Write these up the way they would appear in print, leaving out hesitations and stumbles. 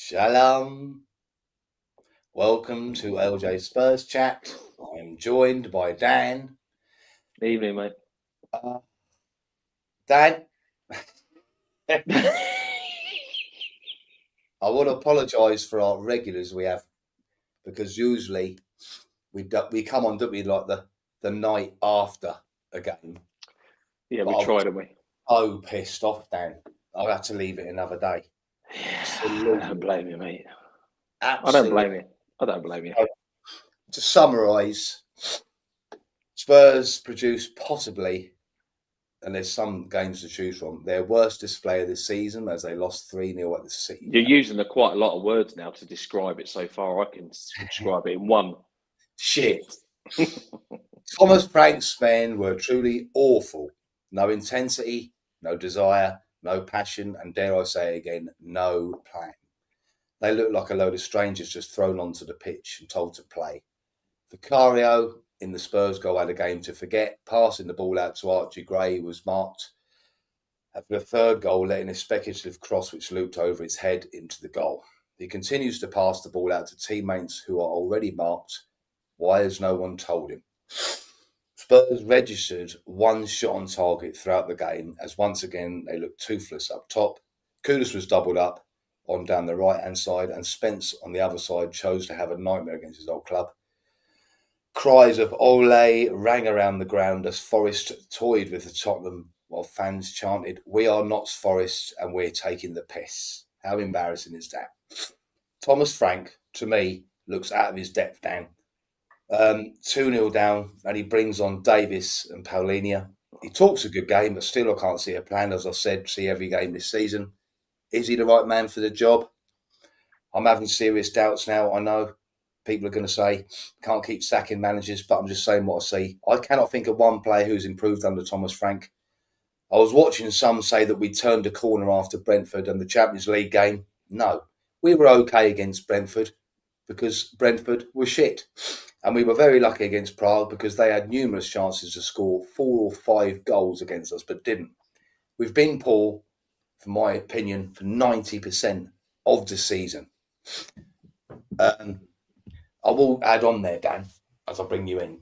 Shalom. Welcome to LJ Spurs chat. I am joined by Dan. Evening, mate. Dan, I want to apologise for our regulars we have, because usually we come on, don't we, like the night after a game. Yeah, But we tried, haven't we? So pissed off, Dan. I'll have to leave it another day. Yeah, I don't blame you, mate. Absolutely. I don't blame you. I don't blame you. To summarise, Spurs produced possibly, and there's some games to choose from, their worst display of the season as they lost 3-0 at the City. You're using quite a lot of words now to describe it so far. I can describe it in one. Shit. Thomas Frank's men were truly awful. No intensity, no desire, no passion, and dare I say again, no plan. They looked like a load of strangers just thrown onto the pitch and told to play. Vicario in the Spurs goal had a game to forget. Passing the ball out to Archie Gray was marked. After the third goal, letting a speculative cross which looped over his head into the goal. He continues to pass the ball out to teammates who are already marked. Why has no one told him? Spurs registered one shot on target throughout the game, as once again they looked toothless up top. Kudus was doubled up on down the right-hand side, and Spence on the other side chose to have a nightmare against his old club. Cries of Ole rang around the ground as Forest toyed with the Tottenham, while fans chanted, "We are not Forest and we're taking the piss." How embarrassing is that? Thomas Frank, to me, looks out of his depth, Dan. 2-0 down, and he brings on Davis and Paulinho. He talks a good game, but still I can't see a plan. As I said, see every game this season. Is he the right man for the job? I'm having serious doubts now. I know people are going to say, can't keep sacking managers, but I'm just saying what I see. I cannot think of one player who's improved under Thomas Frank. I was watching some say that we turned a corner after Brentford and the Champions League game. No, we were okay against Brentford because Brentford were shit. And we were very lucky against Prague because they had numerous chances to score 4 or 5 goals against us, but didn't. We've been poor, for my opinion, for 90% of the season. I will add on there, Dan, as I bring you in.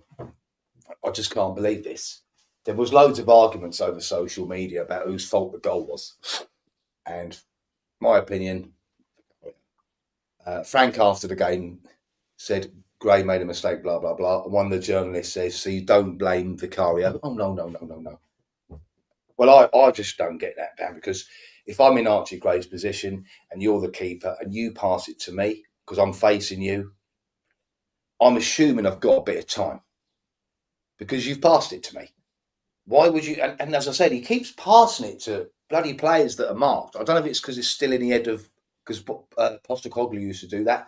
I just can't believe this. There was loads of arguments over social media about whose fault the goal was. And my opinion, Frank after the game said Gray made a mistake, blah, blah, blah. One of the journalists says, so you don't blame Vicario. Oh, no. Well, I just don't get that, Dan, because if I'm in Archie Gray's position and you're the keeper and you pass it to me because I'm facing you, I'm assuming I've got a bit of time because you've passed it to me. Why would you? And as I said, he keeps passing it to bloody players that are marked. I don't know if it's because it's still in the head of, because Postecoglou used to do that.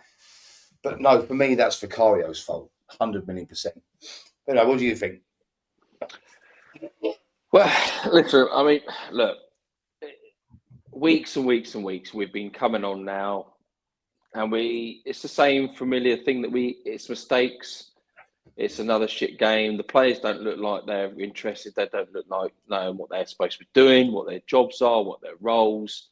But no, for me, that's Vicario's fault, 100 million percent. But no, what do you think? Well, listen, I mean, look, weeks and weeks and weeks we've been coming on now, and it's the same familiar thing that it's mistakes. It's another shit game. The players don't look like they're interested. They don't look like knowing what they're supposed to be doing, what their jobs are, what their roles.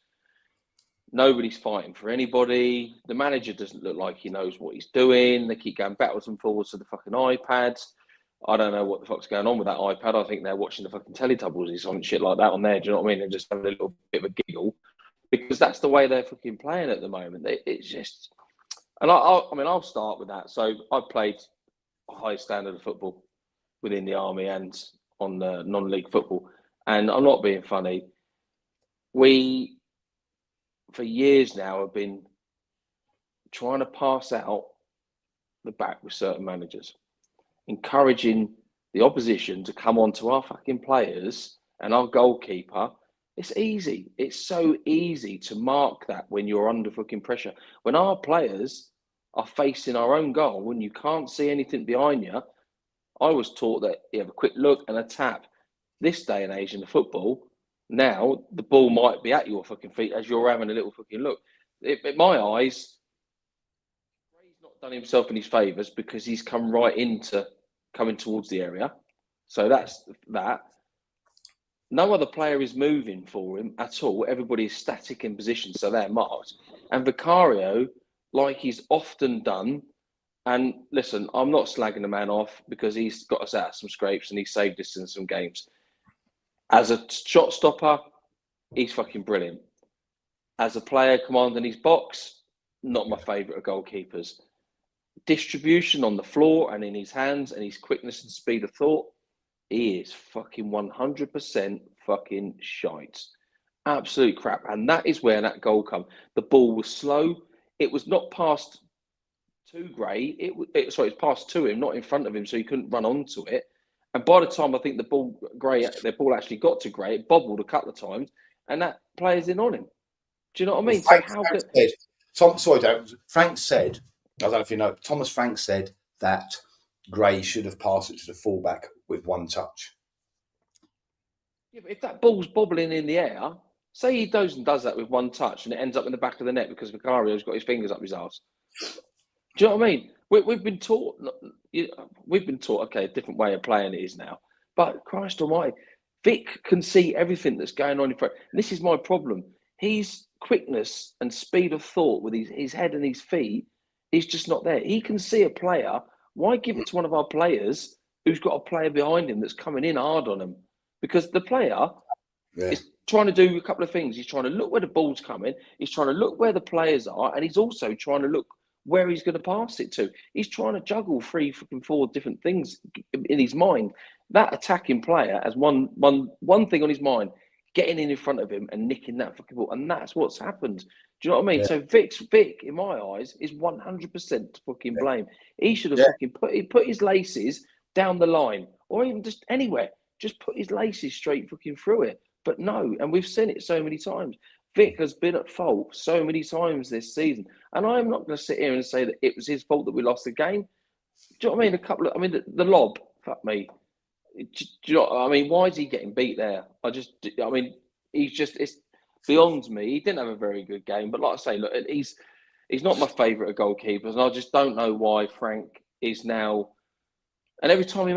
Nobody's fighting for anybody. The manager doesn't look like he knows what he's doing. They keep going backwards and forwards to the fucking iPads. I don't know what the fuck's going on with that iPad. I think they're watching the fucking Teletubbies or some shit like that on there. Do you know what I mean? And just having a little bit of a giggle because that's the way they're fucking playing at the moment. It's just, and I mean, I'll start with that. So I played a high standard of football within the army and on the non-league football. And I'm not being funny. We, for years now, have been trying to pass out the back with certain managers, encouraging the opposition to come onto our fucking players and our goalkeeper. It's easy. It's so easy to mark that when you're under fucking pressure. When our players are facing our own goal, when you can't see anything behind you, I was taught that you have a quick look and a tap. This day and age in the football, now the ball might be at your fucking feet as you're having a little fucking look. In my eyes, Gray's not done himself any favours because he's come right into coming towards the area. So that's that. No other player is moving for him at all. Everybody is static in position, so they're marked. And Vicario, like he's often done, and listen, I'm not slagging the man off because he's got us out of some scrapes and he saved us in some games. As a shot stopper, he's fucking brilliant. As a player commanding his box, not my favourite of goalkeepers. Distribution on the floor and in his hands and his quickness and speed of thought, he is fucking 100% fucking shite. Absolute crap. And that is where that goal come. The ball was slow. It was not passed to Gray. It was passed to him, not in front of him, so he couldn't run onto it. And by the time I think the ball actually got to Gray, it bobbled a couple of times, and that player's in on him. Do you know what I mean? Well, Frank said, I don't know if you know, Thomas Frank said that Gray should have passed it to the fullback with one touch. Yeah, but if that ball's bobbling in the air, say he goes and does that with one touch and it ends up in the back of the net because Vicario's got his fingers up his arse. Do you know what I mean? We've been taught, okay, a different way of playing it is now. But Christ almighty, Vic can see everything that's going on in front. And this is my problem. His quickness and speed of thought with his head and his feet is just not there. He can see a player. Why give it to one of our players who's got a player behind him that's coming in hard on him? Because the player is trying to do a couple of things. He's trying to look where the ball's coming. He's trying to look where the players are. And he's also trying to look where he's going to pass it to. He's trying to juggle 3, 4 different things in his mind. That attacking player has one thing on his mind, getting in front of him and nicking that fucking ball. And that's what's happened. Do you know what I mean? Yeah. So Vic, in my eyes, is 100% to fucking blame. He should have fucking put his laces down the line or even just anywhere. Just put his laces straight fucking through it. But no, and we've seen it so many times. Vic has been at fault so many times this season. And I'm not going to sit here and say that it was his fault that we lost the game. Do you know what I mean? The lob, fuck me. Do you know what I mean? Why is he getting beat there? It's beyond me. He didn't have a very good game. But like I say, look, he's not my favourite of goalkeepers. And I just don't know why Frank is now. And every time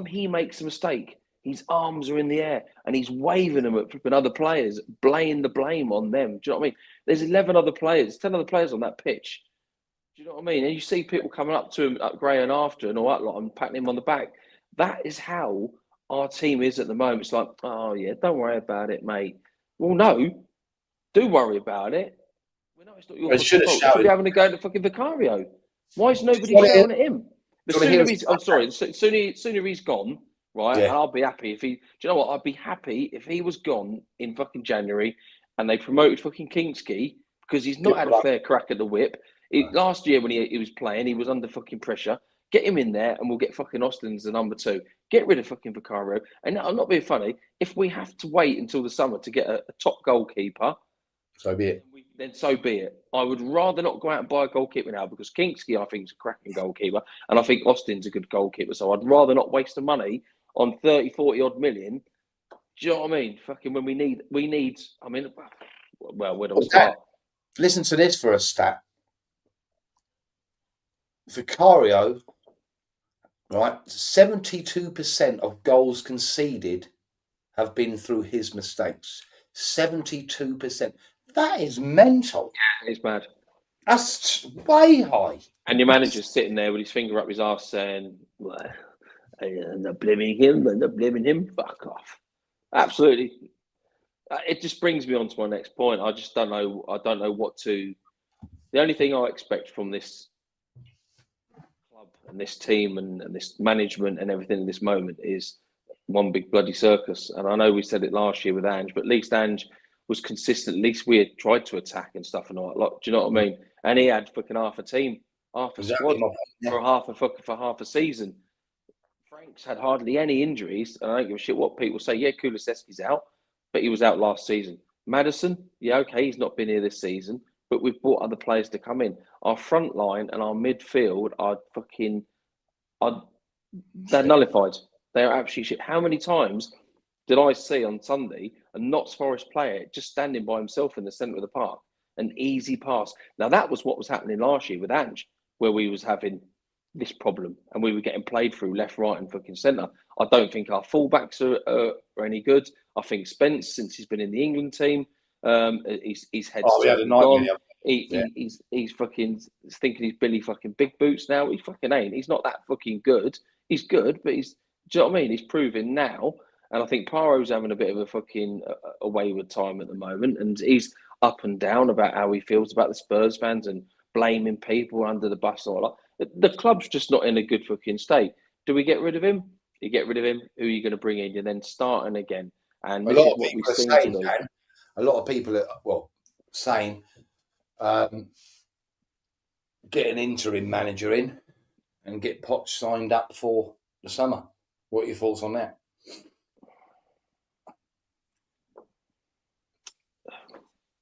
he makes a mistake, his arms are in the air and he's waving them at flipping other players, blaming the blame on them. Do you know what I mean? There's 11 other players, 10 other players on that pitch. Do you know what I mean? And you see people coming up to him, up Gray and after and all that lot and patting him on the back. That is how our team is at the moment. It's like, oh yeah, don't worry about it, mate. Well, no, do worry about it. We know it's not your fault. You should be having to go to fucking Vicario. Why is nobody shouting at him? Sooner he's gone, right? Yeah. And I'll be happy if he. Do you know what? I'd be happy if he was gone in fucking January, and they promoted fucking Kingsky because he's not had a fair crack at the whip. Last year when he was playing, he was under fucking pressure. Get him in there, and we'll get fucking Austin as the number 2. Get rid of fucking Vicario. And I'm not being funny. If we have to wait until the summer to get a top goalkeeper, so be it. Then so be it. I would rather not go out and buy a goalkeeper now because Kingsky, I think, is a cracking goalkeeper, and I think Austin's a good goalkeeper. So I'd rather not waste the money on 30, 40 odd million. Do you know what I mean? Fucking when we need. I mean, well, where do I start? Listen to this for a stat. Vicario, right? 72% of goals conceded have been through his mistakes. 72%. That is mental. Yeah, it's bad. That's way high. And your manager's sitting there with his finger up his arse saying, well, I'm not blaming him, I'm not blaming him. Fuck off. Absolutely. It just brings me on to my next point. I just don't know. I don't know what to. The only thing I expect from this club and this team and this management and everything in this moment is one big bloody circus. And I know we said it last year with Ange, but at least Ange was consistent. At least we had tried to attack and stuff and all that. Do you know what I mean? And he had fucking half a team, half a squad for half a season. Frank's had hardly any injuries, and I don't give a shit what people say. Yeah, Kulusevski's out, but he was out last season. Madison, yeah, okay, he's not been here this season, but we've brought other players to come in. Our front line and our midfield are they're nullified. They're absolutely shit. How many times did I see on Sunday a Notts Forest player just standing by himself in the centre of the park? An easy pass. Now, that was what was happening last year with Ange, where we was having this problem and we were getting played through left, right and fucking centre. I don't think our fullbacks are any good. I think Spence, since he's been in the England team, his head's Oh, we had a totally nightmare. gone. He's fucking thinking he's Billy fucking Big Boots now. He fucking ain't. He's not that fucking good. He's good, but he's, do you know what I mean? He's proving now. And I think Paro's having a bit of a fucking a wayward time at the moment. And he's up and down about how he feels about the Spurs fans and blaming people under the bus and all that. The club's just not in a good fucking state. Do we get rid of him? You get rid of him. Who are you going to bring in? You're then starting again. And this is what we seem to do. A lot of people are, saying get an interim manager in and get Poch signed up for the summer. What are your thoughts on that?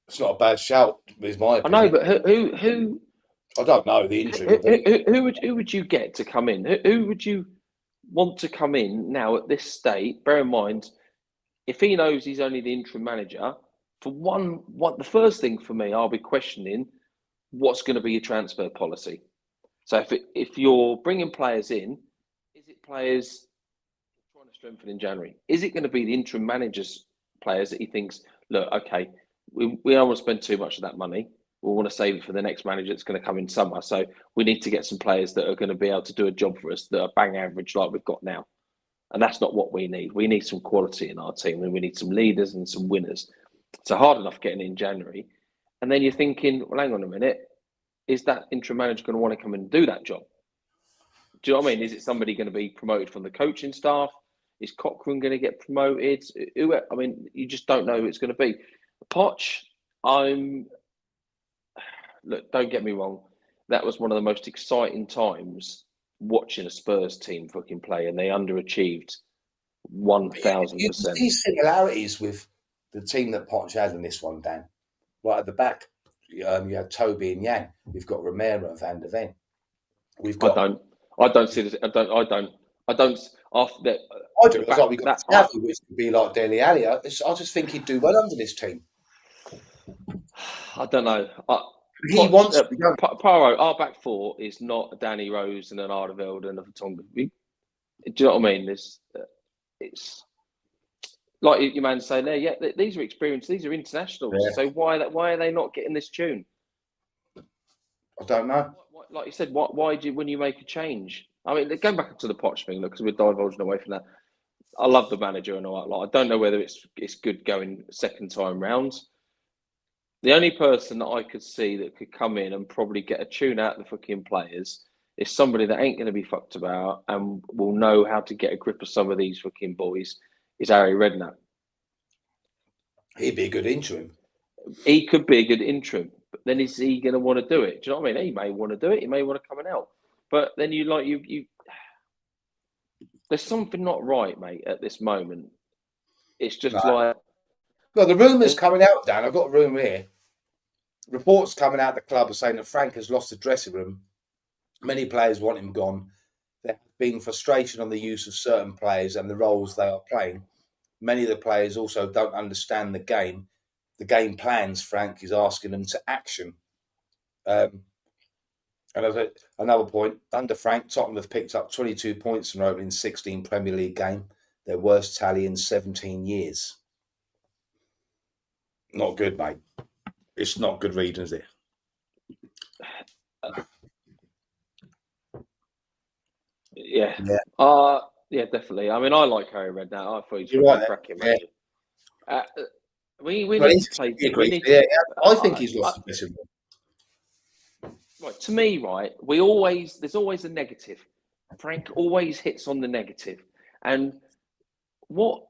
It's not a bad shout, is my opinion. I know, but who? I don't know the interim. Who would you get to come in? Who would you want to come in now at this state? Bear in mind, if he knows he's only the interim manager, for the first thing for me, I'll be questioning what's going to be your transfer policy. So if you're bringing players in, is it players trying to strengthen in January? Is it going to be the interim manager's players that he thinks, look, okay, we don't want to spend too much of that money. We want to save it for the next manager that's going to come in summer. So we need to get some players that are going to be able to do a job for us that are bang average like we've got now. And that's not what we need. We need some quality in our team, and we need some leaders and some winners. So hard enough getting in January. And then you're thinking, well, hang on a minute. Is that interim manager going to want to come and do that job? Do you know what I mean? Is it somebody going to be promoted from the coaching staff? Is Cochrane going to get promoted? I mean, you just don't know who it's going to be. Poch, look, don't get me wrong. That was one of the most exciting times watching a Spurs team fucking play, and they underachieved 1,000%. You see similarities with the team that Poch had in this one, Dan. Right at the back, you had Toby and Yang. We've got Romero and Van der Ven. I don't see this. I don't. After that, I do. It's like we got Staffy, which would be like Dele Alli. I just think he'd do well under this team. I don't know. He wants Paro. Our back four is not a Danny Rose and an Alderweireld and a Vertonghen. Do you know what I mean? It's like your man saying there. Yeah, these are experienced. These are internationals. Yeah. So why are they not getting this tune? I don't know. Like you said, why do you, when you make a change? I mean, going back to the Poch thing, because we're divulging away from that. I love the manager and all that. Like, I don't know whether it's good going second time round. The only person that I could see that could come in and probably get a tune out of the fucking players is somebody that ain't going to be fucked about and will know how to get a grip of some of these fucking boys. Is Harry Redknapp. He'd be a good interim. He could be a good interim, but then is he going to want to do it? Do you know what I mean? He may want to do it. He may want to come and help. But then you there's something not right, mate, at this moment. It's just like... Well, the rumours coming out, Dan, I've got a rumour here. Reports coming out of the club are saying that Frank has lost the dressing room. Many players want him gone. There has been frustration on the use of certain players and the roles they are playing. Many of the players also don't understand the game plans Frank is asking them to action. And another point, under Frank, Tottenham have picked up 22 points in their opening 16 Premier League game, their worst tally in 17 years. Not good, mate. It's not good reading, is it? Yeah. Yeah, definitely. I mean, I like Harry Redknapp. I thought he's cracking, mate. We need to play. I think he's lost the dressing room. Right, to me, right, there's always a negative. Frank always hits on the negative. And what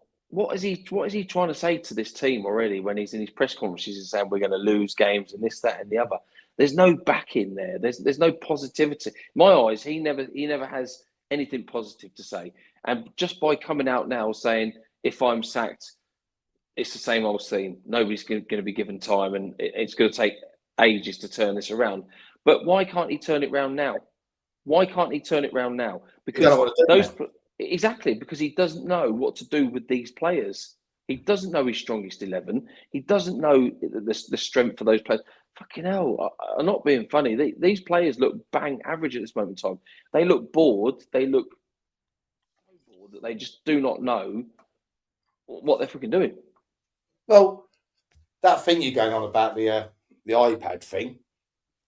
is he trying to say to this team already when he's in his press conferences and saying we're going to lose games and this, that, and the other? There's no backing there. There's no positivity. In my eyes, he never has anything positive to say. And just by coming out now saying, if I'm sacked, it's the same old scene. Nobody's going to be given time, and it's going to take ages to turn this around. But why can't he turn it around now? Why can't he turn it around now? Because exactly, because he doesn't know what to do with these players. He doesn't know his strongest 11. He doesn't know the strength of those players. Fucking hell, I'm not being funny. These players look bang average at this moment in time. They look bored. They look so bored that they just do not know what they're fucking doing. Well, that thing you're going on about the iPad thing,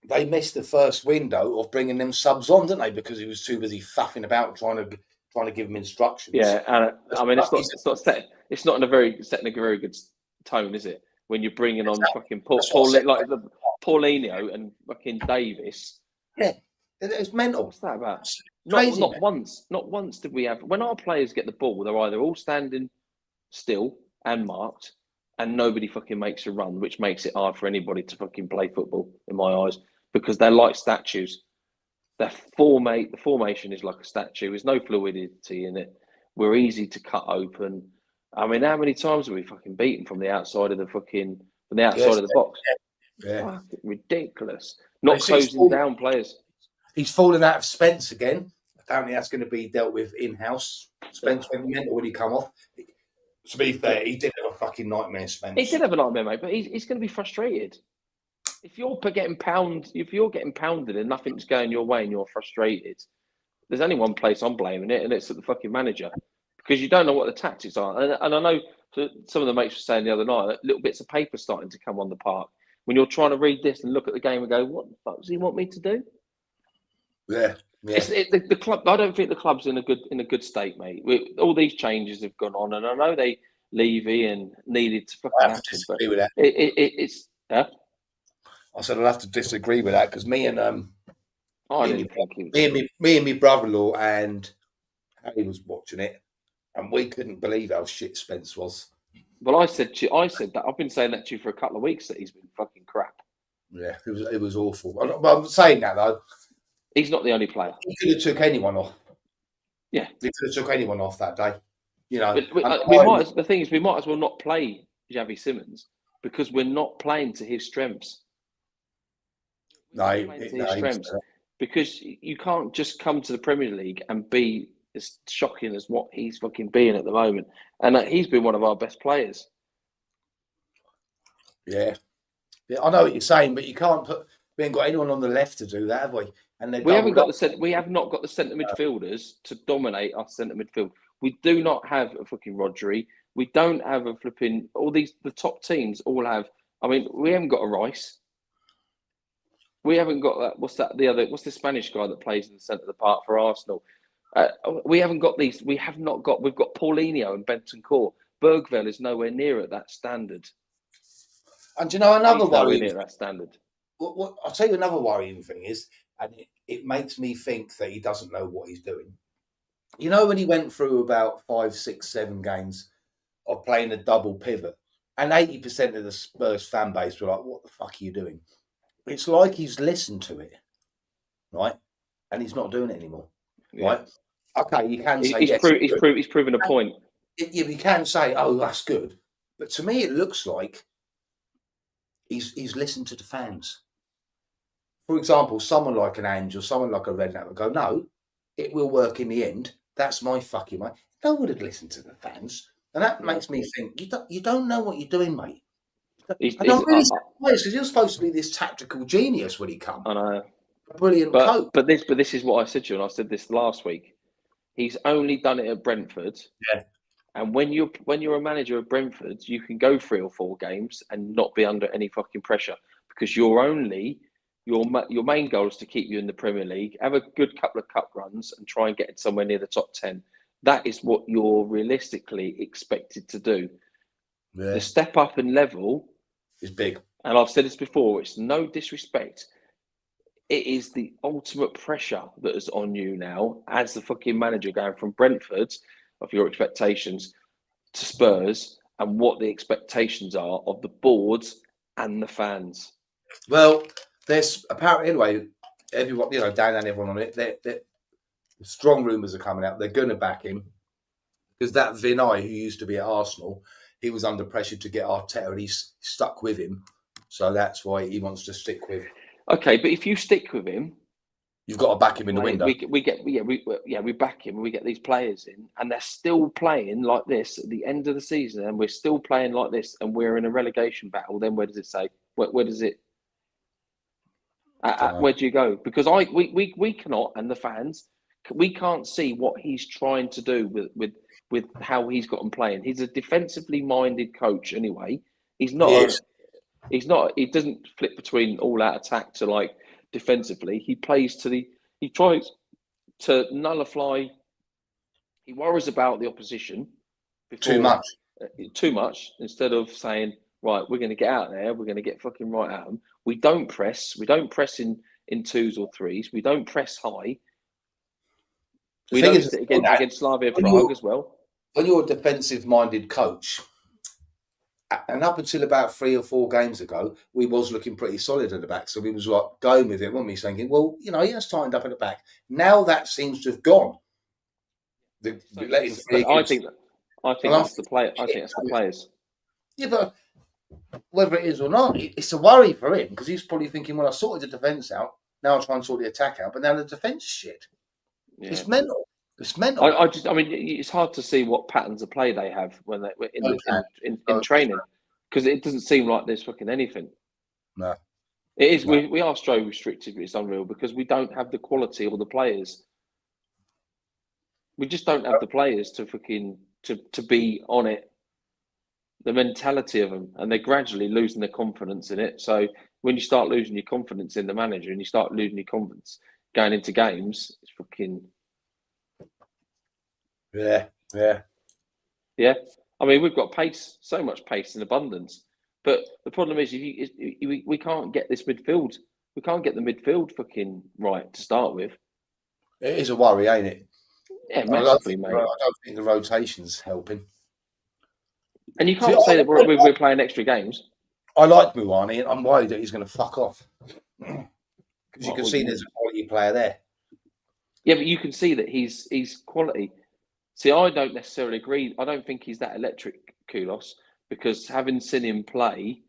they missed the first window of bringing them subs on, didn't they? Because he was too busy faffing about trying to give them instructions. Yeah, and I mean, it's not in a very good tone, is it? When you're bringing on fucking Paulinho and fucking Davis. Yeah, it's mental. What's that about? Crazy, not once did we have. When our players get the ball, they're either all standing still and marked, and nobody fucking makes a run, which makes it hard for anybody to fucking play football, in my eyes, because they're like statues. The formation is like a statue. There's no fluidity in it. We're easy to cut open. I mean, how many times have we fucking beaten from the outside of the of the box? Yeah. Ridiculous. Not closing down players. He's fallen out of Spence again. Apparently that's going to be dealt with in-house. Spence went mental when he come off. To be fair, he did have a fucking nightmare, Spence. He did have a nightmare, mate, but he's going to be frustrated. If you're getting pounded and nothing's going your way and you're frustrated, there's only one place I'm blaming it, and it's at the fucking manager, because you don't know what the tactics are. And I know some of the mates were saying the other night that little bits of paper starting to come on the park when you're trying to read this and look at the game and go, "What the fuck does he want me to do?" Yeah. The club. I don't think the club's in a good state, mate. All these changes have gone on, and I know they Levy and needed to fucking happen, but with that. It's. Huh? I said I'll have to disagree with that, because me and my brother-in-law and Harry was watching it, and we couldn't believe how shit Spence was. Well, I said that. I've been saying that to you for a couple of weeks, that he's been fucking crap. Yeah, it was awful. I'm saying that though. He's not the only player. He could have took anyone off. Yeah, he could have took anyone off that day. You know, the thing is, we might as well not play Xavi Simons, because we're not playing to his strengths. Because you can't just come to the Premier League and be as shocking as what he's fucking being at the moment. And he's been one of our best players. Yeah, I know what you're saying, but you can't put. We ain't got anyone on the left to do that, have we? And we have not got the centre midfielders to dominate our centre midfield. We do not have a fucking Rodri. We don't have a flipping. The top teams all have. I mean, we haven't got a Rice. We haven't got that. What's the Spanish guy that plays in the centre of the park for Arsenal? We haven't got these. We've got Paulinho and Bentancur. Bergville is nowhere near at that standard. And do you know another worrying near that standard? What I'll tell you another worrying thing is, and it makes me think that he doesn't know what he's doing. You know, when he went through about 5, 6, 7 games of playing a double pivot, and 80% of the Spurs fan base were like, "What the fuck are you doing?" It's like he's listened to it, right? And he's not doing it anymore, right? Okay, you can say he's proven a point. You can say, "Oh, that's good," but to me, it looks like he's listened to the fans. For example, someone like an Angel, someone like a Redknapp would go, "No, it will work in the end. That's my fucking way." No one would listen to the fans, and that makes me think you don't know what you're doing, mate. I'm really surprised, because you're supposed to be this tactical genius when he comes. I know, brilliant coach. But this is what I said to you, and I said this last week. He's only done it at Brentford. Yeah. And when you're a manager of Brentford, you can go 3 or 4 games and not be under any fucking pressure, because your main goal is to keep you in the Premier League, have a good couple of cup runs, and try and get somewhere near the top 10. That is what you're realistically expected to do. Yeah. The step up and level is big. And I've said this before, it's no disrespect. It is the ultimate pressure that is on you now as the fucking manager, going from Brentford of your expectations to Spurs, and what the expectations are of the boards and the fans. Well, there's apparently, anyway, everyone, Dan and everyone on it, they're strong rumours are coming out. They're going to back him, because that Vinay, who used to be at Arsenal, he was under pressure to get Arteta, and he's stuck with him. So that's why he wants to stick with. Okay, but if you stick with him, you've got to back him in the window. We back him. We get these players in, and they're still playing like this at the end of the season, and we're still playing like this, and we're in a relegation battle. Then where does it say? Where does it? Where do you go? Because we cannot, and the fans, we can't see what he's trying to do with with how he's got them playing. He's a defensively minded coach anyway. He's not. He doesn't flip between all out attack to like defensively. He plays to the. He tries to nullify. He worries about the opposition before, too much instead of saying, right, we're going to get out there. We're going to get fucking right at them. We don't press. We don't press in twos or threes. We don't press high. We noticed it against Slavia Prague as well. When you're a defensive-minded coach, and up until about 3 or 4 games ago, we was looking pretty solid at the back. So we was like going with it, weren't we? Thinking, well, you know, he has tightened up at the back. Now that seems to have gone. I think that's the play. I think that's the players. Yeah, but whether it is or not, it's a worry for him because he's probably thinking, well, I sorted the defence out. Now I'll try and sort the attack out, but now the defence is shit. Yeah. It's mental. It's mental. I mean, it's hard to see what patterns of play they have when they're in training because it doesn't seem like there's fucking anything. No, it is. No. We are so restricted. It's unreal because we don't have the quality or the players. We just don't have the players to fucking to be on it. The mentality of them, and they're gradually losing their confidence in it. So when you start losing your confidence in the manager and you start losing your confidence going into games, it's fucking. Yeah. I mean, we've got pace, so much pace in abundance. But the problem is, we can't get this midfield. We can't get the midfield fucking right to start with. It is a worry, ain't it? Yeah, massively, mate. I don't think the rotation's helping. And you can't say that we're playing extra games. I like Muani, and I'm worried that he's going to fuck off. Because you can see there's a quality player there. Yeah, but you can see that he's quality. See, I don't necessarily agree. I don't think he's that electric, Koulos, because having seen him play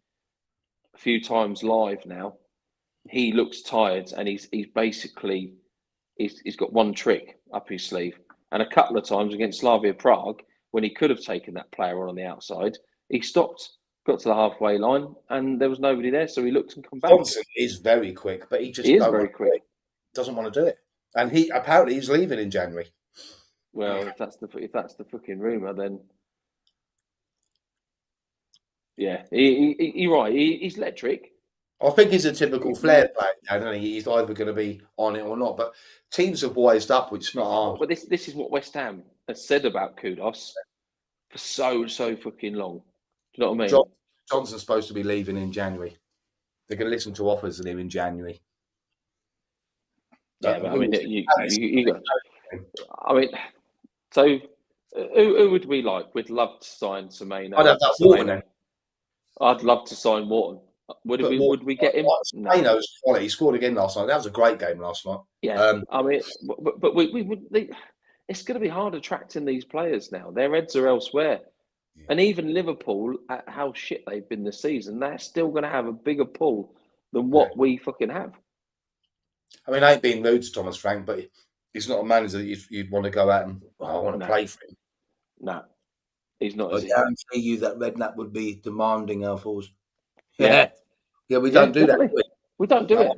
a few times live now, he looks tired and he's basically got one trick up his sleeve. And a couple of times against Slavia Prague, when he could have taken that player on the outside, he stopped, got to the halfway line, and there was nobody there, so he looked and come back. Johnson is very quick, but he is very quick. Doesn't want to do it, and he's leaving in January. Well, if that's the fucking rumor, then yeah, you're right. He's electric. I think he's a typical flair player, isn't he? He's either going to be on it or not. But teams have wised up, which is not hard. But this is what West Ham has said about Koulos for so fucking long. Do you know what I mean? Johnson's supposed to be leaving in January. They're going to listen to offers of him in January. Yeah, but I mean, you got. I mean, so who would we like? We'd love to sign Semedo. I'd have that Wharton. I'd love to sign Wharton. Would we get him? Semedo's quality. He scored again last night. That was a great game last night. Yeah, I mean, but we would. It's going to be hard attracting these players now. Their heads are elsewhere. Yeah. And even Liverpool, at how shit they've been this season, they're still going to have a bigger pull than what we fucking have. I mean, I ain't being rude to Thomas Frank, but he's not a manager that you'd want to go out and I want to play for him. No, he's not. I guarantee you that Redknapp would be demanding our force. Yeah, we don't do that. We don't do it.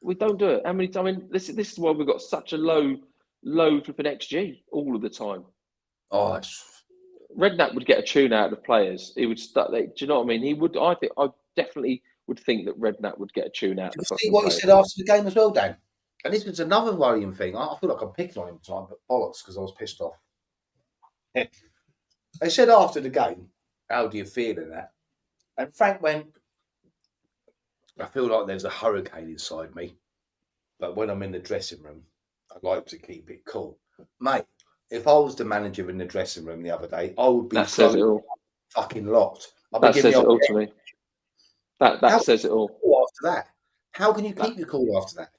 We don't do it. How many times? I mean, this is why we've got such a low flipping XG all of the time. Oh, Redknapp would get a tune out of the players. He would start. Do you know what I mean? He would. I definitely would think that Redknapp would get a tune out. Did you see what he said after the game as well, Dan? And this was another worrying thing. I feel like I'm picking on him tonight, but bollocks because I was pissed off. They said after the game, "How do you feel in that?" And Frank went, "I feel like there's a hurricane inside me, but when I'm in the dressing room, I like to keep it cool." Mate, if I was the manager in the dressing room the other day, I would be fucking locked. That says it all to me. That says it all. After that, how can you keep your cool after that?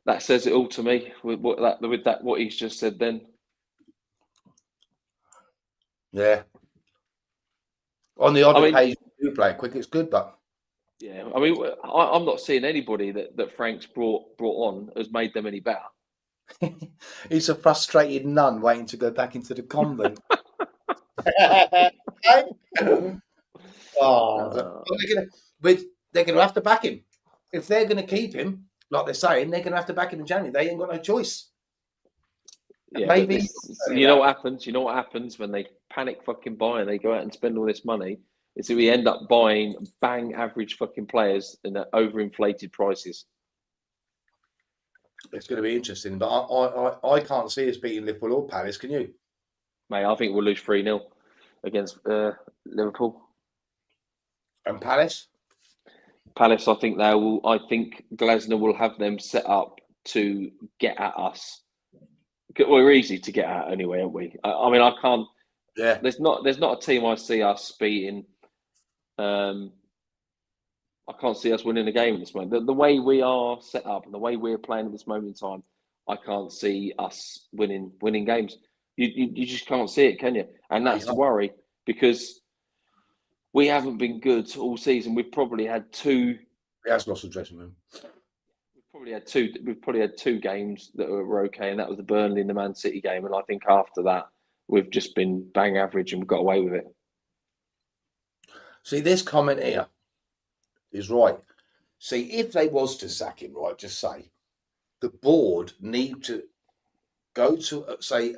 That says it all to me with what he's just said. Then, yeah. On the odd occasion, you play it quick. It's good, but yeah. I mean, I'm not seeing anybody that Frank's brought on has made them any better. He's a frustrated nun waiting to go back into the convent. They're going to have to back him. If they're going to keep him, like they're saying, they're going to have to back him in January. They ain't got no choice. Yeah, maybe you know what happens? You know what happens when they panic fucking buy and they go out and spend all this money? Is that we end up buying bang average fucking players and at overinflated prices. it's going to be interesting, but I can't see us beating Liverpool or Palace. Can you? Mate, I think we'll lose 3-0 against Liverpool. And Palace? Palace, I think Glasner will have them set up to get at us. We're easy to get at anyway, aren't we? I mean, I can't. Yeah. There's not a team I see us beating. I can't see us winning a game at this moment. The way we are set up and the way we're playing at this moment in time, I can't see us winning games. You just can't see it, can you? And that's the worry, because we haven't been good all season. We've probably had two. He has lost the dressing room. We've probably had two games that were okay, and that was the Burnley and the Man City game. And I think after that, we've just been bang average and we've got away with it. See, this comment here is right. See, if they was to sack him, right, just say the board need to go to, say,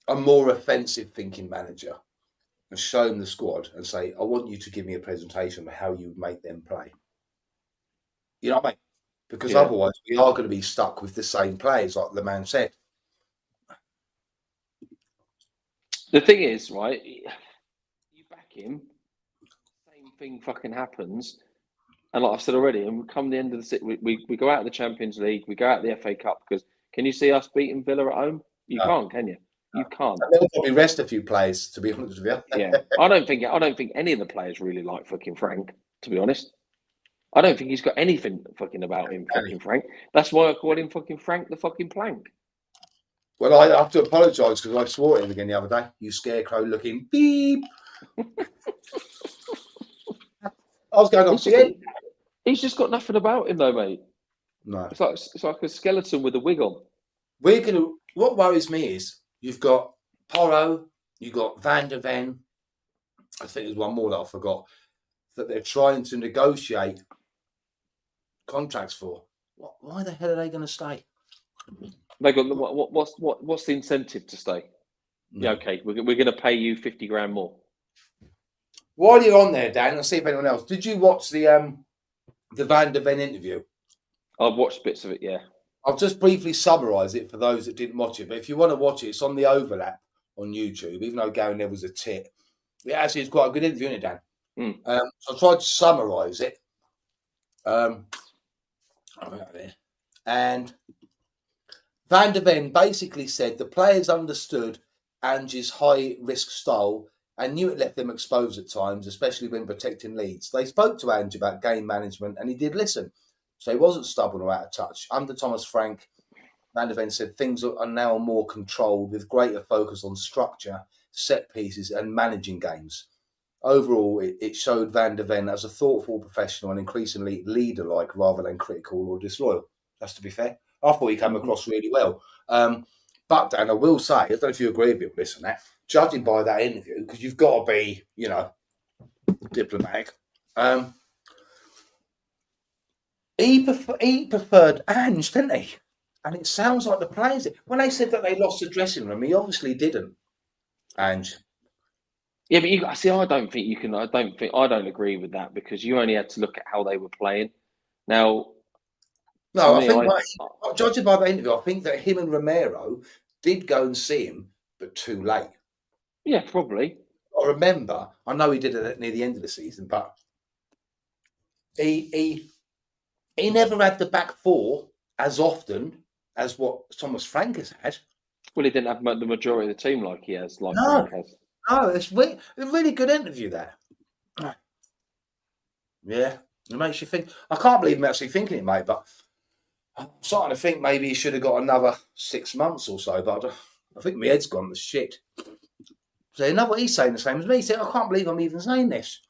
a more offensive thinking manager and show them the squad and say, I want you to give me a presentation of how you make them play. You know what I mean? Because otherwise we are going to be stuck with the same players, like the man said. The thing is, right, you back him, same thing fucking happens. And like I've said already, and come the end of the we go out of the Champions League, we go out of the FA Cup, because can you see us beating Villa at home? You can't, can you? You can't. And they'll probably rest a few players, to be honest with you. Yeah, I don't think any of the players really like fucking Frank, to be honest. I don't think he's got anything fucking about him, fucking Frank. That's why I call him fucking Frank the fucking Plank. Well, I have to apologise because I swore at him again the other day. You scarecrow looking beep. I was going off again. He's just got nothing about him though, mate. No. It's like a skeleton with a wig on. What worries me is you've got Porro, you've got Van der Ven. I think there's one more that I forgot that they're trying to negotiate contracts for. Why the hell are they going to stay? They got what's the incentive to stay? No. Yeah, okay, we're going to pay you 50 grand more. While you're on there, Dan, I'll see if anyone else. Did you watch the Van der Ven interview? I've watched bits of it, yeah. I'll just briefly summarise it for those that didn't watch it. But if you want to watch it, it's on the Overlap on YouTube. Even though Gary Neville's a tit, it actually is quite a good interview, isn't it, Dan? So I tried to summarise it. And Van der Ven basically said the players understood Ange's high-risk style and knew it left them exposed at times, especially when protecting leads. They spoke to Ange about game management and he did listen. So he wasn't stubborn or out of touch. Under Thomas Frank, Van der Ven said things are now more controlled with greater focus on structure, set pieces and managing games. Overall, it showed Van der Ven as a thoughtful professional and increasingly leader-like rather than critical or disloyal. That's to be fair. I thought he came across really well. But, Dan, I will say, I don't know if you agree with me on this and that, judging by that interview, because you've got to be, diplomatic. He preferred Ange, didn't he? And it sounds like the players, when they said that they lost the dressing room, he obviously didn't, Ange. Yeah, but I don't think you can. I don't agree with that, because you only had to look at how they were playing. Now, no, I think judging by the interview, I think that him and Romero did go and see him, but too late. Yeah, probably. I know he did it near the end of the season, but he never had the back four as often as what Thomas Frank has had. Well, he didn't have the majority of the team like he has, like No. Frank has. No, it's a really good interview there. Yeah, it makes you think. I can't believe I'm actually thinking it, mate, but I'm starting to think maybe he should have got another 6 months or so, but I think my head's gone to shit. So you know what he's saying the same as me. He said, I can't believe I'm even saying this.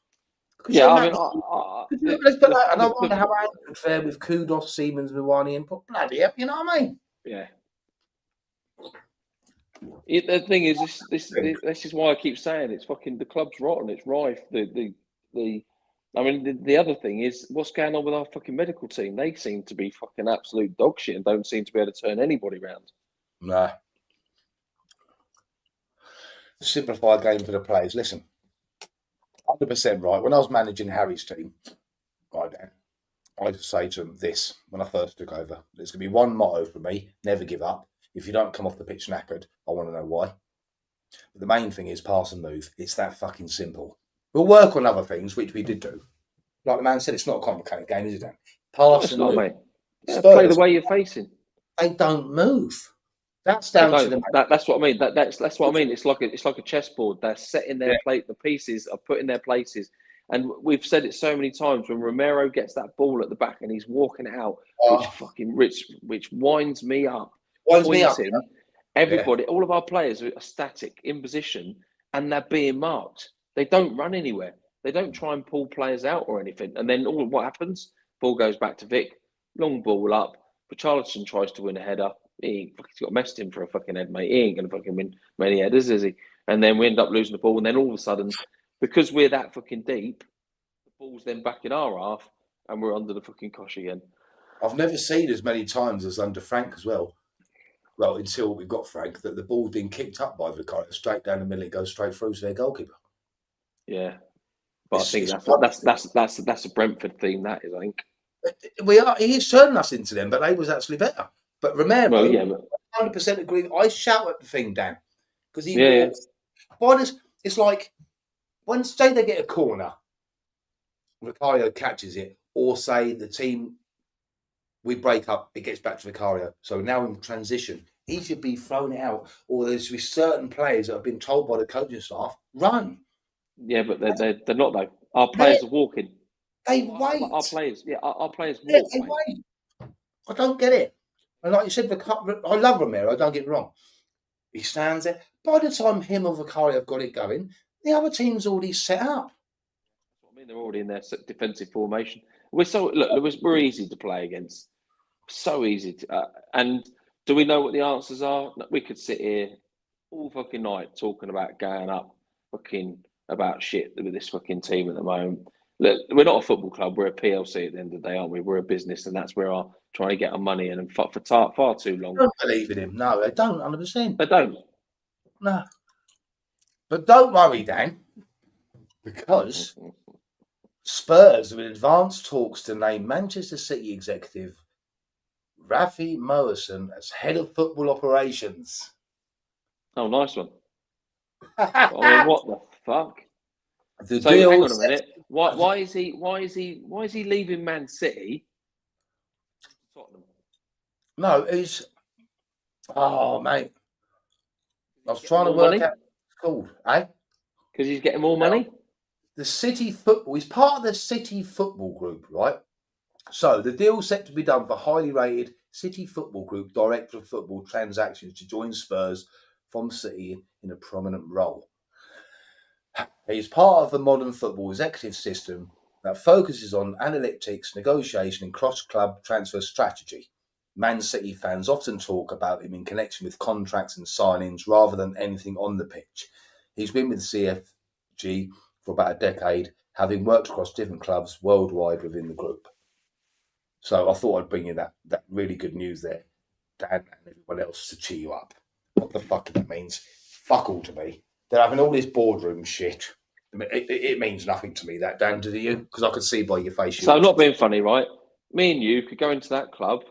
Yeah, I mean, and I wonder how I would fare with Kudos, Siemens, Miwani, and bloody hell, you know what I mean? Yeah. The thing is, this is why I keep saying it's fucking the club's rotten. It's rife. I mean, the other thing is what's going on with our fucking medical team. They seem to be fucking absolute dog shit and don't seem to be able to turn anybody around. Nah. simplify a game for the players. Listen, 100% right. When I was managing Harry's team, right, Dan, I used to say to him this when I first took over. There's going to be one motto for me: never give up. If you don't come off the pitch knackered, I want to know why. But the main thing is pass and move. It's that fucking simple. We'll work on other things, which we did do. Like the man said, it's not a complicated game, is it, Dan? Pass and move. Mate. Yeah, Spurs, play the way you're facing. They don't move. That's down to the. That's what I mean. That's what I mean. It's like a chessboard. They're setting their plate. The pieces are put in their places. And we've said it so many times when Romero gets that ball at the back and he's walking out, which winds me up. Winds me up. Everybody, all of our players are static in position and they're being marked. They don't run anywhere. They don't try and pull players out or anything. And then what happens? Ball goes back to Vic. Long ball up. Richarlison tries to win a header. He's got messed in for a fucking head, mate. He ain't going to fucking win many headers, is he? And then we end up losing the ball. And then all of a sudden, because we're that fucking deep, the ball's then back in our half and we're under the fucking cosh again. I've never seen as many times as under Frank as well. Well, until we've got Frank, that the ball's been kicked up by Vicario straight down the middle and goes straight through to their goalkeeper. Yeah. But I think that's a Brentford theme, that is, I think. He is turning us into them, but they was actually better. But Romero, 100% agree. I shout at the thing, Dan, because he walks. It's like when say they get a corner, Vicario catches it, or say the team we break up, it gets back to Vicario. So now in transition, he should be thrown out, or there should be certain players that have been told by the coaching staff, run. Yeah, but they're not though. Our players are walking. They wait. Our players walk. They wait. I don't get it. And like you said, I love Romero, don't get me wrong. He stands there. By the time him or Vicario have got it going, the other team's already set up. I mean, they're already in their defensive formation. We're easy to play against. So easy to. And do we know what the answers are? We could sit here all fucking night talking about going up, fucking about shit with this fucking team at the moment. Look, we're not a football club. We're a PLC at the end of the day, aren't we? We're a business, and that's where our trying to get our money in. And for far too long, I don't believe in him. No, they don't. 100%. They don't. No. But don't worry, Dan, because Spurs are in advanced talks to name Manchester City executive Rafi Morrison as head of football operations. Oh, nice one. Oh, what the fuck? So hang on a minute. Why is he leaving Man City? Tottenham. No, it's mate. I was trying to work out what it's called, eh? Because he's getting more money? The City Football, he's part of the City Football Group, right? So the deal's set to be done for highly rated City Football Group Director of Football Transactions to join Spurs from City in a prominent role. He's part of the modern football executive system that focuses on analytics, negotiation and cross-club transfer strategy. Man City fans often talk about him in connection with contracts and signings rather than anything on the pitch. He's been with the CFG for about a decade, having worked across different clubs worldwide within the group. So I thought I'd bring you that really good news there, Dan, and everyone else to cheer you up. What the fuck that means? Fuck all to me. They're having all this boardroom shit. I mean, it means nothing to me, that, Dan, do you? Because I could see by your face. So I'm not being funny, right? Me and you could go into that club,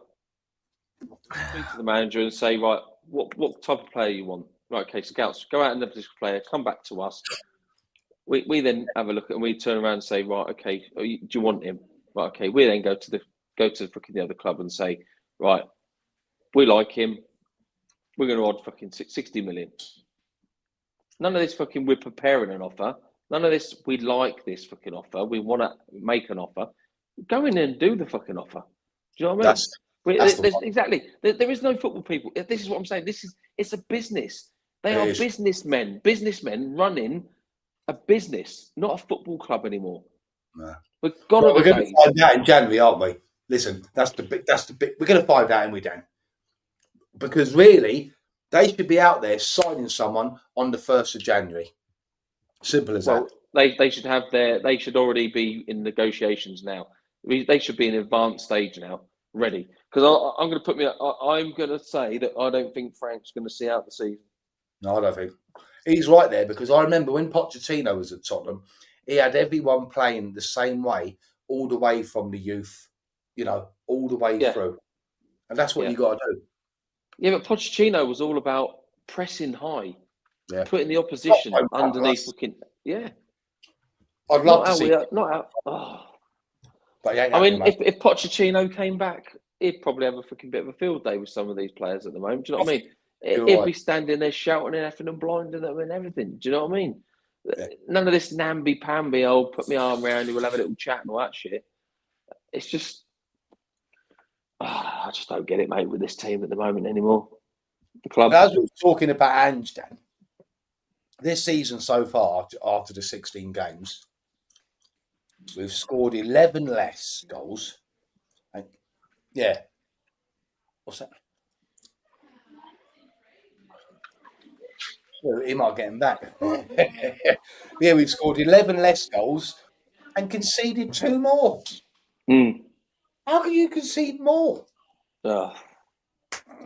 speak to the manager and say, right, what type of player you want? Right, okay, scouts, go out and look this player, come back to us. We then have a look and we turn around and say, right, okay, do you want him? Right, okay, we then go to the fucking the other club and say, right, we like him. We're going to odd fucking 60 million. None of this fucking we're preparing an offer. None of this we like this fucking offer. We want to make an offer. Go in and do the fucking offer. Do you know what I mean? Exactly. There is no football people. This is what I'm saying. It's a business. They are businessmen running a business, not a football club anymore. No. We're going to find out in January, aren't we? Listen, that's the big. We're going to find out, and we don't. Because really, they should be out there signing someone on the 1st of January. Simple as that. They should have they should already be in negotiations now. They should be in advanced stage now, ready. Because I'm going to say that I don't think Frank's going to see out the season. No, I don't think. He's right there, because I remember when Pochettino was at Tottenham, he had everyone playing the same way, all the way from the youth, all the way through. And that's what you got to do. Yeah, but Pochettino was all about pressing high, putting the Not opposition so bad, underneath. Russ. Yeah. I'd love to see. Not out. Oh. But he ain't I mean, happening, mate. if Pochettino came back, he'd probably have a fucking bit of a field day with some of these players at the moment. Do you know what I mean? You're He'd right. be standing there shouting and effing and blinding them and everything. Do you know what I mean? Yeah. None of this namby-pamby, oh, put my arm around you, we'll have a little chat and all that shit. It's just, I just don't get it, mate, with this team at the moment anymore. The club. As we were talking about Ange, Dan, this season so far, after the 16 games, we've scored 11 less goals. And, yeah. What's that? He might get him back. Yeah, we've scored 11 less goals and conceded 2 more. How can you concede more? I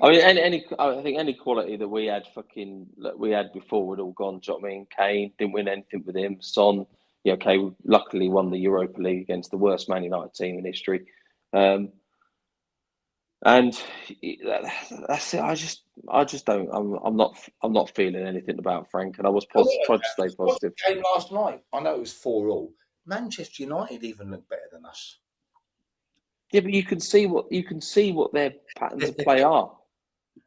mean, I think any quality that we had before would all gone. Do you know what I mean? Kane didn't win anything with him. Son, we luckily won the Europa League against the worst Man United team in history. And that's it. I just don't. I'm not feeling anything about Frank, and I was trying to stay positive. Game last night, I know it was 4-4. Manchester United even look better than us. Yeah, but you can see what their patterns of play are.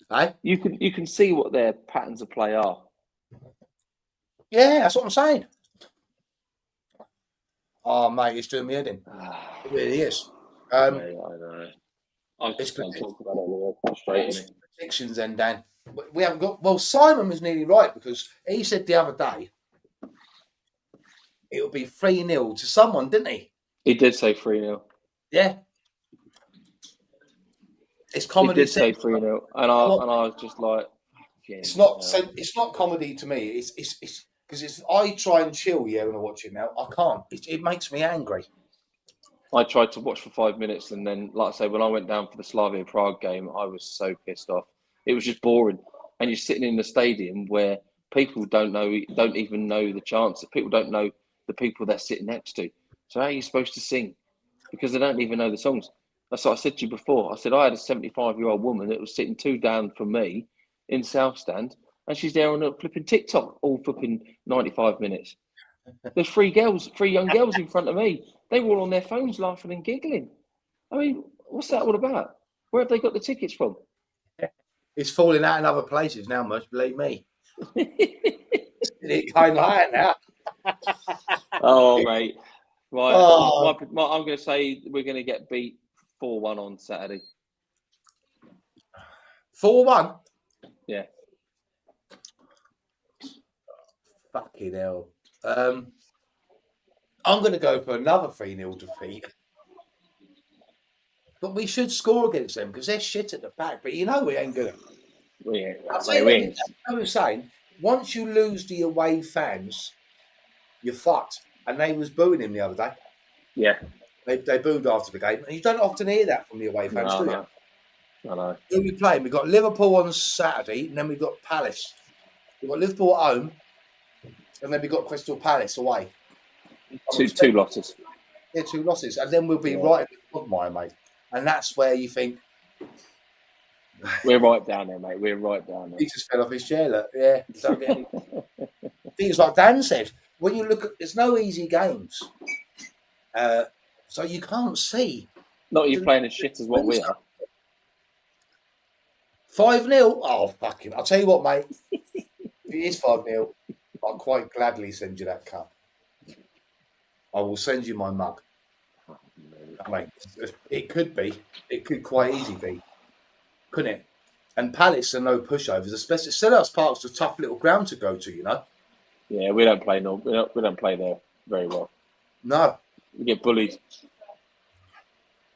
Hey? You can see what their patterns of play are. Yeah, that's what I'm saying. Oh, mate, it's doing me head in. It really is. I know. I just can't talk about it anymore. Frustrating. Predictions then, Dan. We haven't got. Well, Simon was nearly right, because he said the other day it would be 3-0 to someone, didn't he? He did say 3-0. Yeah. It's comedy. He did say 3-0, and I was just like, it's not comedy to me. It's because I try and chill when I watch it now. I can't. It makes me angry. I tried to watch for 5 minutes, and then, like I say, when I went down for the Slavia Prague game, I was so pissed off. It was just boring, and you're sitting in the stadium where people don't even know the chants. People don't know the people they're sitting next to. So how are you supposed to sing? Because they don't even know the songs. That's what I said to you before. I said I had a 75-year-old woman that was sitting 2 down from me in South Stand, and she's there on a flipping TikTok all flipping 95 minutes. There's 3 young girls in front of me. They were all on their phones laughing and giggling. I mean, what's that all about? Where have they got the tickets from? It's falling out in other places now, much believe me. It's kind of like now. Oh, mate. Right. I'm going to say we're going to get beat 4-1 on Saturday. 4-1? Yeah. Fucking hell. I'm going to go for another 3-0 defeat. But we should score against them, because they're shit at the back. But we ain't good. I was saying, once you lose the away fans, you're fucked. And they was booing him the other day. Yeah. They booed after the game. And you don't often hear that from the away fans, do you? I know. Who are we playing? We've got Liverpool on Saturday, and then we've got Palace. We've got Liverpool at home, and then we've got Crystal Palace away. Two losses. Yeah, 2 losses. And then we'll be right in the quagmire, mate. And that's where you think... We're right down there, mate. We're right down there. He just fell off his chair, look. Yeah. Don't get any... Things like Dan said, when you look at... There's no easy games. So you can't see. Not you playing as shit as what we are. 5-0? Oh, fucking... I'll tell you what, mate. If it is 5-0, I'll quite gladly send you that cup. I will send you my mug. Mate, it could be. It could quite easily be. Couldn't it? And Palace are no pushovers, especially Selhurst Park's a tough little ground to go to, Yeah, we don't play we don't play there very well. No. We get bullied.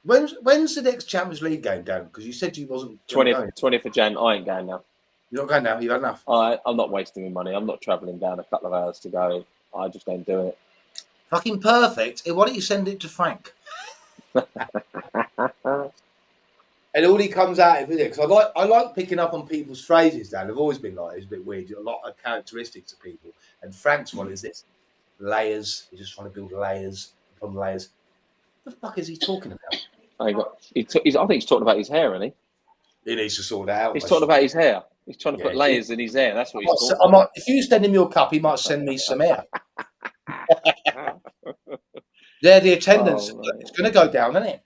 When's the next Champions League game, Dan? Because you said you wasn't 20th of Jan. I ain't going now. You're not going now? You've had enough? I'm not wasting my money. I'm not travelling down a couple of hours to go. I just don't do it. Fucking perfect. Why don't you send it to Frank? And all he comes out with it, because I like picking up on people's phrases, Dan. They've always been like, it's a bit weird. A lot of characteristics of people. And Frank's one is this: layers. He's just trying to build layers upon layers. What the fuck is he talking about? I think he's talking about his hair, isn't he? He needs to sort that out. He's talking about his hair. He's trying to put layers in his hair. That's what he's talking about. If you send him your cup, he might send me some hair. Yeah, the attendance, it's going to go down, isn't it?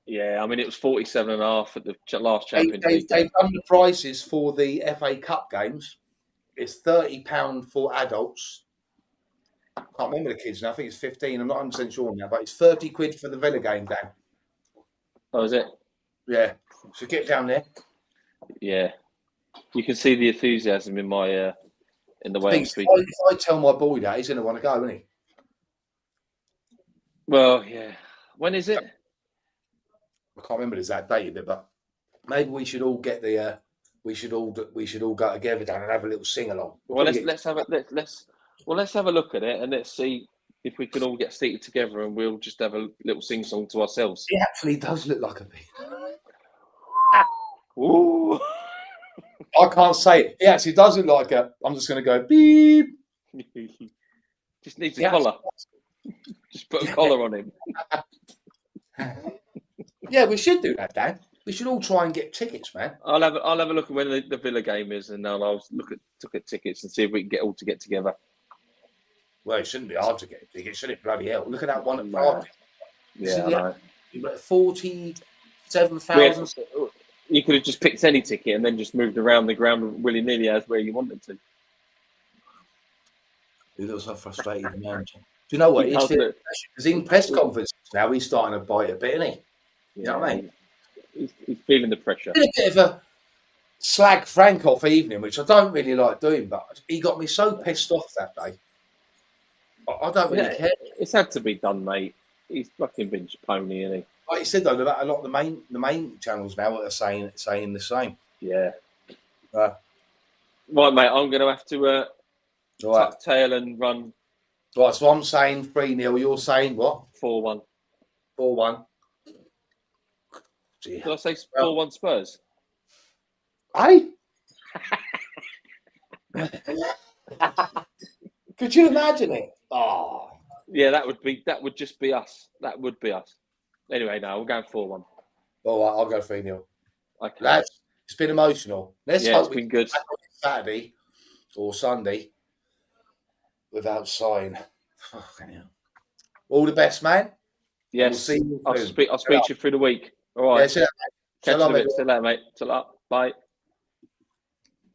Yeah, I mean, it was 47.5 at the last Champions League. They've done the prices for the FA Cup games. It's £30 for adults. I can't remember the kids now. I think it's 15. I'm not 100% sure now, but it's 30 quid for the Villa game, Dan. Oh, is it? Yeah. So get down there. Yeah. You can see the enthusiasm in my in the way I'm speaking. If I tell my boy that, he's going to want to go, isn't he? Well, yeah. When is it? I can't remember the exact date of it, but maybe we should all get the. We should all go together down and have a little sing along. Well, let's have a look at it and let's see if we can all get seated together and we'll just have a little sing song to ourselves. It actually does look like a bee. Ooh. I can't say it. It actually does look like a. I'm just going to go beep. Just needs a collar. Just put a collar on him. Yeah, we should do that, Dan. We should all try and get tickets, man. I'll have a look at when the Villa game is, and I'll look at tickets and see if we can get together. Well, it shouldn't be hard to get tickets, should it? Bloody hell! Look at that one at Prague. Yeah, I know. You've got 47,000. You could have just picked any ticket and then just moved around the ground willy-nilly as where you wanted to. He looks like frustrated man. Do you know what? Because in press conferences now, he's starting to bite a bit, isn't he? You know what I mean? He's feeling the pressure. Did a bit of a slag Frank off evening, which I don't really like doing, but he got me so pissed off that day. I don't really care. It's had to be done, mate. He's fucking binge pony, isn't he? Like you said, though, a lot of the main channels now are saying the same. Yeah. Right, mate. I'm going to have to tuck tail and run. Right, so I'm saying 3-0. You're saying what? 4-1. 4-1. Did I say 4-1 Spurs? Hey? Could you imagine it? Oh. Yeah, that would just be us. That would be us. Anyway, no, we're going 4-1. All right, I'll go 3-0. Okay. Lads, it's been emotional. Let's hope it's been good. Saturday or Sunday without sighing. Fucking hell. All the best, man. Yes. We'll see you I'll speak to you through the week. All right. Yeah, see you later. Catch you in a bit. See you later, mate. Bye.